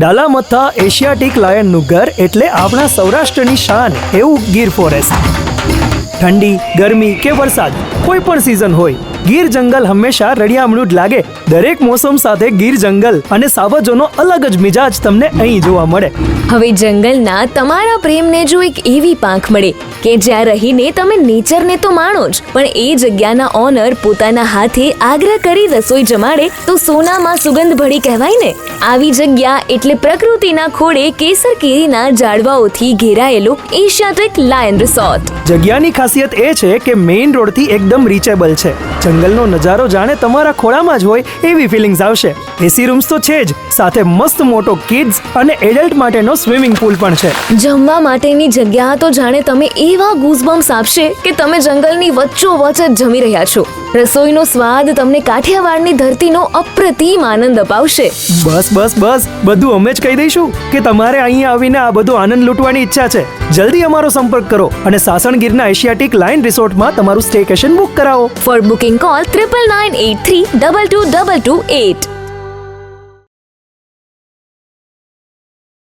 ડાલામથ્થા Asiatic લાયનનું ઘર એટલે આપણા સૌરાષ્ટ્રની શાન એવું ગીર ફોરેસ્ટ. ઠંડી, ગરમી કે વરસાદ કોઈ પણ સિઝન હોય, ગીર જંગલ હંમેશા રળિયામણું જ લાગે. દરેક મોસમ સાથે ગીર જંગલ અને સાવજોનો અલગ જ મિજાજ તમને અહીં જોવા મળે. હવે જંગલના તમારા પ્રેમને જો એક એવી પાંખ મળે કે જ્યાં રહીને તમે નેચરને તો માણો જ, પણ એ જગ્યાના ઓનર પોતાના હાથે આગ્રહ કરી રસોઈ જમાડે તો સોનામાં સુગંધ ભળી કહેવાય ને. આવી જગ્યા એટલે પ્રકૃતિના ખોળે કેસર કેરીના ઝાડવાઓથી ઘેરાયેલો એશિયાટિક લાયન રિસોર્ટ. જગ્યાની ખાસિયત એ છે કે મેઇન રોડથી એકદમ રીચેબલ છે. જંગલનો નજારો જાણે તમારા ખોળામાં જ હોય એવી ફિલિંગ્સ આવશે. એસી રૂમ્સ તો છે જ, સાથે મસ્ત મોટો કિડ્સ અને એડલ્ટ માટેનો સ્વિમિંગ પૂલ પણ છે. જમવા માટેની જગ્યા તો જાણે તમે એવા ગૂઝબમ્સ આપશે કે તમે જંગલની વચ્ચોવચ જ જમી રહ્યા છો. રસોઈનો સ્વાદ તમને કાઠિયાવાડની ધરતીનો અપ્રતિમ આનંદ અપાવશે. બસ બધું અમે જ કહી દઈશું કે તમારે અહીં આવીને આ બધો આનંદ લૂંટવાની ઈચ્છા છે. જલ્દી અમારો સંપર્ક કરો અને સાસણગીરના એશિયાટિક લાયન રિસોર્ટમાં તમારું સ્ટેકેશન બુક કરાવો. For booking call 9998322228.